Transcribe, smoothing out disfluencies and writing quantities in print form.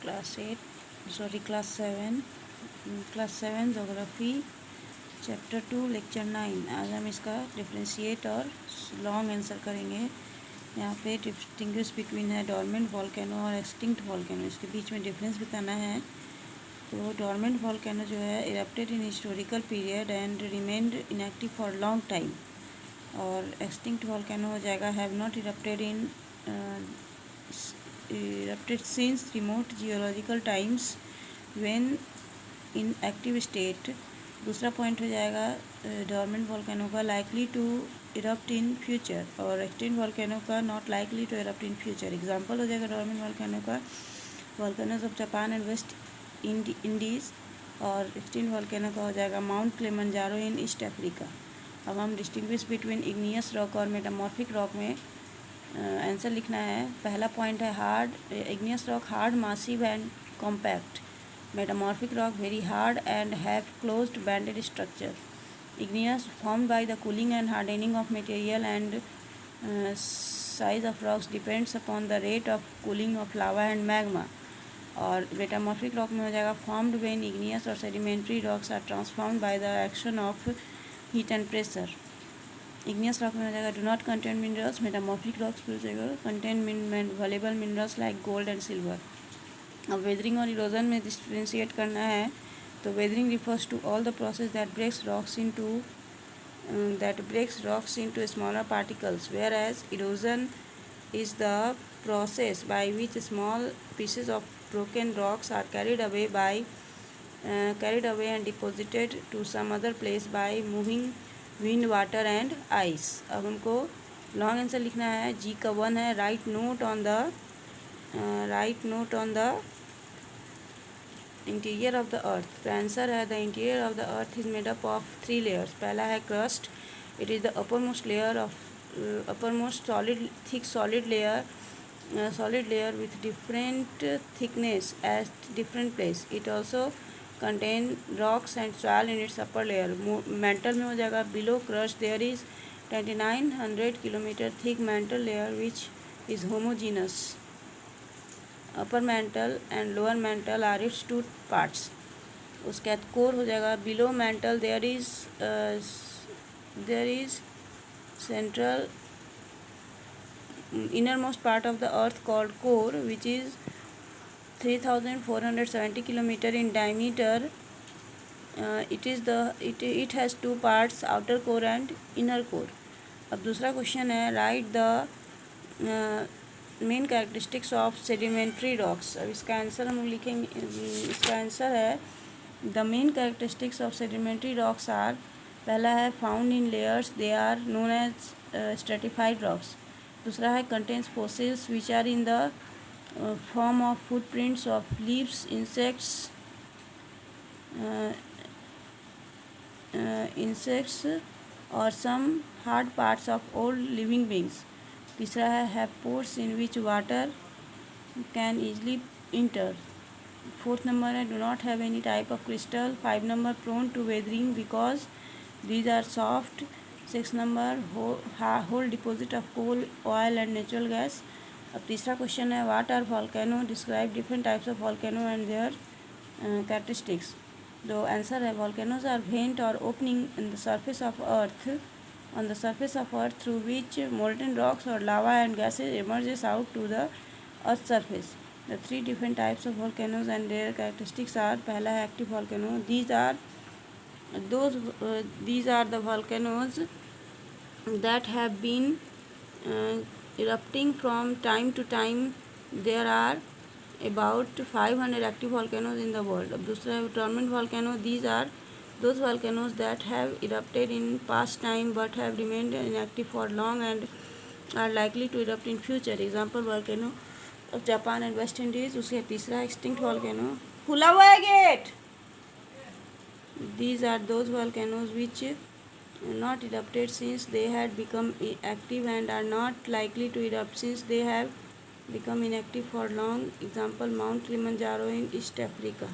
Class seven geography chapter 2 lecture 9। आज हम इसका डिफ्रेंशिएट और लॉन्ग आंसर करेंगे। यहाँ पे डिस्टिंग्विश बिटवीन है डोरमेंट वॉल्केनो और एक्सटिंक्ट वॉल्केनो, इसके बीच में डिफरेंस बताना है। तो डोरमेंट वॉल्केनो जो है erupted in historical period and remained inactive for long time, और एक्सटिंक्ट वॉल्केनो हो जाएगा have not erupted since remote geological times when in active state। दूसरा पॉइंट हो जाएगा डोरमेंट वॉल्केनो का likely to erupt in future, और extinct volcano का not likely to erupt in future। Example हो जाएगा डोरमेंट वॉल्केनो का volcanoes of Japan and West Indies, और एक्सटिंक्ट वॉल्केनो का हो जाएगा माउंट किलिमंजारो इन ईस्ट अफ्रीका। अब हम डिस्टिंग्विश बिटवीन इग्नियस रॉक और मेटामॉर्फिक रॉक में आंसर लिखना है। पहला पॉइंट है hard, igneous rock hard, massive and compact. Metamorphic rock very hard and have closed banded structure. Igneous formed by the cooling and hardening of material and size of rocks depends upon the rate of cooling of lava and magma. और metamorphic rock में हो जाएगा formed when igneous और sedimentary rocks are transformed by the action of heat and pressure. Igneous rock में हो जाएगा do not contain minerals. Metamorphic rocks में हो जाएगा contain valuable minerals like gold and silver. अब वेदरिंग और इरोजन में डिफ्रेंशिएट करना है। तो weathering refers to all the process that breaks rocks into smaller particles, whereas erosion is the process by which small pieces of broken rocks are carried away and deposited to some other place by moving wind, water and ice। अब हमको long answer लिखना है। जी का 1 है right note on the interior of the earth. तो answer है the interior of the earth is made up of 3 layers. पहला है crust, it is the uppermost solid layer with different thickness at different place। It also contain rocks and soil in its upper layer। mantle में हो जाएगा below crust there is 2900 kilometer thick mantle layer which is homogeneous। upper mantle and lower mantle are its 2 parts। उसके बाद core हो जाएगा below mantle there is central innermost part of the earth called core, which is 3470 kilometer in diameter। It has 2 parts, outer core and inner core। अब दूसरा question है write the main characteristics of sedimentary rocks. अब इसका answer हम लिखेंगे। इसका answer है the main characteristics of sedimentary rocks are, पहला है found in layers, they are known as stratified rocks. दूसरा है contains fossils which are in the form of footprints of leaves, insects or some hard parts of old living beings। तीसरा है have pores in which water can easily enter। Fourth number है do not have any type of crystal। 5 number prone to weathering because these are soft। 6 number whole deposit of coal, oil and natural gas। अब तीसरा question है what are volcano, describe different types of volcano and their characteristics। The answer है volcanoes are vent or opening in the surface of earth, on the surface of earth through which molten rocks or lava and gases emerges out to the earth's surface। The 3 different types of volcanoes and their characteristics are, पहला है active volcano। These are the volcanoes that have been erupting from time to time। There are about 500 active volcanoes in the world। अब दूसरा है dormant volcano। These are those volcanoes that have erupted in past time but have remained inactive for long and are likely to erupt in future। Example volcano of Japan and West Indies। उसके तीसरा extinct volcano, खुला हुआ है gate. These are those volcanoes which not erupted since they had become active and are not likely to erupt since they have become inactive for long। Example Mount Kilimanjaro in East Africa।